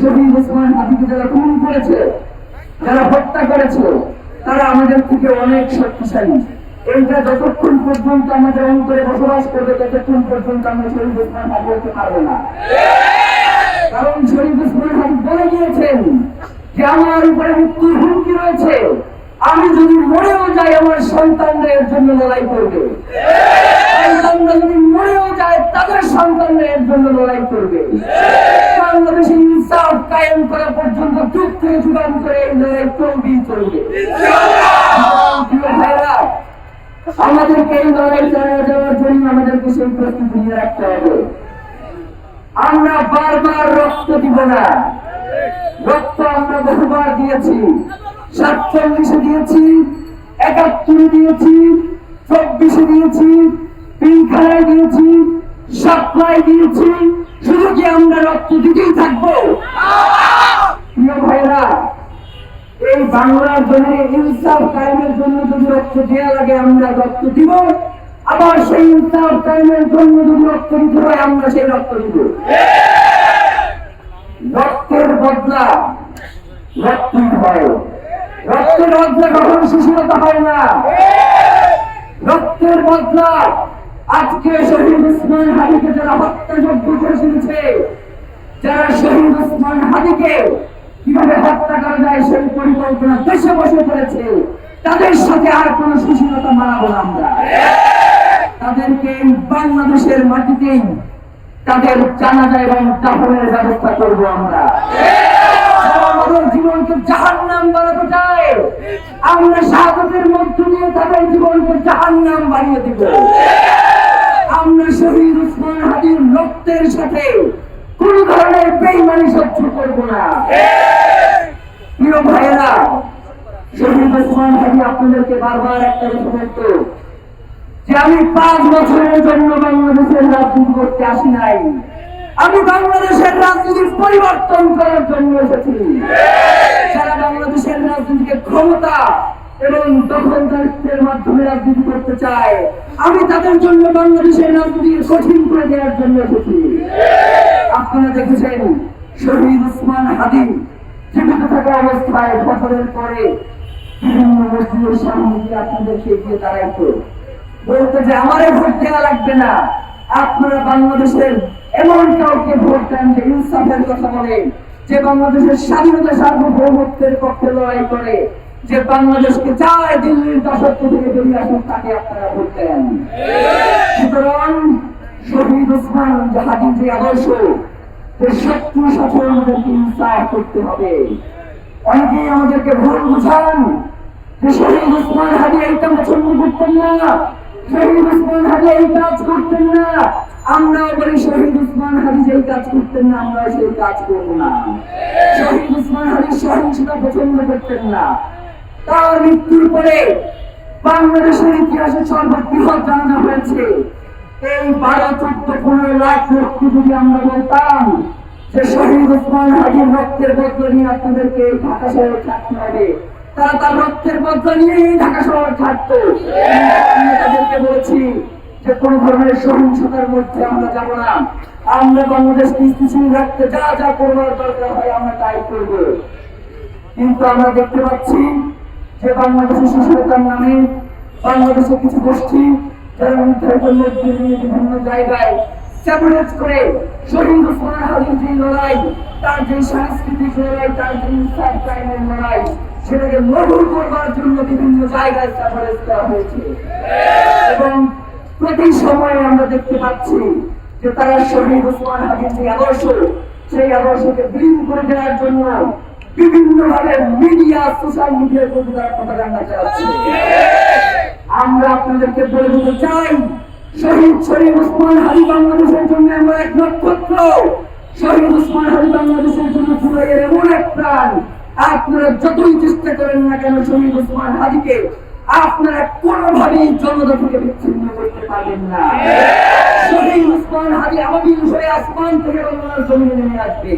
শহীদ ওসমান হাদিকে যারা খুন করেছে, যারা হত্যা করেছে, তারা আমাদের থেকে অনেক শক্তিশালী। এইটা যতক্ষণ পর্যন্ত আমাদের অন্তরে বসবাস করবে ততক্ষণ পর্যন্ত আমরা শহীদ ওসমান হাদি হতে পারবো না। কারণ শহীদ ওসমান হাদি বলে গিয়েছেন যে আমার উপরে মৃত্যুর হুমকি রয়েছে, আমি যদি মরেও যাই আমার সন্তানদের জন্য লড়াই করবে, সন্তানরা যদি মরেও যায় তাদের সন্তানদের জন্য লড়াই করবে। বাংলাদেশে ইনসাফ কায়েম করা পর্যন্ত যুগ থেকে যুগান্তরে এই লড়াই চলবেই চলবে। আমাদেরকে এই লড়াই চালিয়ে যাওয়ার জন্য আমাদেরকে সেই প্রস্তুতি নিয়ে রাখতে হবে। আমরা বারবার রক্ত দিব না। রক্ত আমরা বহুবার দিয়েছি, 47-এ দিয়েছি, 71-এ দিয়েছি, 24-এ দিয়েছি, পিলখানায় দিয়েছি, সাপ্লাই দিয়েছি। শুধু কি আমরা রক্ত দিতেই থাকবো? প্রিয় ভাইরা, এই বাংলার জন্য ইনসাফ কায়েমের জন্য যদি রক্ত দেওয়া লাগে আমরা রক্ত দিব, আবার সেই ইনসাফ কায়েমের জন্য যদি রক্ত দিতে হয় আমরা সেই রক্ত দিব। রক্তের বদলা রক্তই হয়। রক্তের বদলা কখনো শিশুরতা হয় না। রক্তের বদলা আজকে শহীদ ওসমান হাদিকে যারা হত্যাযজ্ঞ করে ফেলেছে, যারা শহীদ ওসমান হাদিকে কিভাবে হত্যা করা যায় সেই পরিকল্পনা দেশে বসে করেছে, তাদের সাথে আর কোন শিশুরতা মানাবো না আমরা। তাদেরকে বাংলাদেশের মাটিতেই তাদের জানাজা এবং দাফনের ব্যবস্থা করবো আমরা। আমাদের জীবনকে জাহান্নাম বানাতে চায়, আমরা শাহাদাতের মধ্য দিয়ে তাদের জীবনকে জাহান্নাম বানিয়ে দিব। আমরা শহীদ ওসমান হাদির রক্তের সাথে কোন ধরনের বেঈমানি সহ্য করব না। প্রিয় ভাইয়েরা, শহীদ ওসমান হাদি আপনাদেরকে বারবার একটা কথা বলতো যে আমি 5 বছরের জন্য বাংলাদেশের রাজনীতি করতে আসি নাই, আমি বাংলাদেশের রাজনীতির পরিবর্তন করার জন্য এসেছি। যারা বাংলাদেশের রাজনীতিকে ক্ষমতা এবং দখলদারিত্বের মাধ্যমে রাজনীতি করতে চায়, আমি তাদের জন্য বাংলাদেশের রাজনীতিকে কঠিন করে দেওয়ার জন্য এসেছি। আপনারা দেখেছেন শহীদ ওসমান হাদি জীবিত থাকা অবস্থায় বছরের পরে বিভিন্ন মসজিদের সামনে গিয়ে আপনাদেরকে এগিয়ে দাঁড়াইতো, বলতে যে আমারে ভোট দেওয়া লাগবে না, আপনারা বাংলাদেশের এমন কাউকে ভোট দেন যে ইনসাফের কথা বলে, যে বাংলাদেশের স্বাধীনতা সার্বভৌমত্বের পক্ষে লড়াই করে, যে বাংলাদেশকে চায় দিল্লির দাসত্ব থেকে বেরিয়ে আসুন, তাকে আপনারা ভোট দেন। সুতরাং শহীদ ওসমান হাদির যে আদর্শ, যে শক্তির সাথে আমাদেরকে ইনসাফ করতে হবে। অনেকেই আমাদেরকে ভুল বুঝান যে শহীদ ওসমান হাদি এইটা পছন্দ করতেন না, শহীদ ওসমান হাদি এই কাজ করতেন না। আমরা বলি শহীদ ওসমান হাদি যেই কাজ করতেন না আমরা সেই কাজ করব না। শহীদ ওসমান হাদি সহিংসতা পছন্দ করতেন না। তার মৃত্যুর পরে বাংলাদেশের ইতিহাসে সর্ববৃহৎ জানাজা হয়েছে। এই 12-14-15 লাখ লোক যদি আমরা বলতাম যে শহীদ ওসমান হাদির রক্তের বদলা নিয়ে আপনাদেরকে ঢাকা শহর ছাড়তে হবে, তারা তার রক্তের বদলা নিয়েই ঢাকা শহর ছাড়তো। আমরা তাদেরকে বলেছি যে কোন ধরনের সহিংসতার মধ্যে আমরা যাব না, আমরা বাংলাদেশকে স্থিতিশীল রাখতে যা যা করবার দরকার হয় আমরা তাই করব। কিন্তু আমরা দেখতে পাচ্ছি যে বাংলাদেশের সহিংসতার নামে বাংলাদেশের কিছু গোষ্ঠী যারা নির্ধারিত মধ্যে নিয়ে বিভিন্ন জায়গায় সেপারেট করে শহীদ ওসমান হাদির যে লড়াই, তার যে সাংস্কৃতিক লড়াই, তার যে ইনসাফ কায়েমের লড়াই, সেটাকে লঘু করবার জন্য বিভিন্ন জায়গায় সেপারেট করা হয়েছে। এবং প্রতি সময়ে আমরা দেখতে পাচ্ছি যে তারা শহীদ ওসমান হাদির যে আদর্শ, সেই আদর্শকে বিলীন করে দেওয়ার জন্য বিভিন্ন ভাবে মিডিয়া, সোশ্যাল মিডিয়ার মধ্যে তারা প্রপাগান্ডা চালাচ্ছে। আমরা আপনাদেরকে বলে দিতে চাই, শহীদ ওসমান হাদি বাংলাদেশের জন্য এমন এক নক্ষত্র, শহীদ ওসমান হাদি বাংলাদেশের জন্য ফুলের এমন এক প্রাণ। আপনারা যতই চেষ্টা করেন না কেন শহীদ ওসমান হাদিকে আপনারা কোনোভাবেই জনতা থেকে বিচ্ছিন্ন করতে পারবেন না। শহীদ ওসমান হাদি আবাবিল হয়ে আসমান থেকে বাংলার জমিনে নেমে আসবে।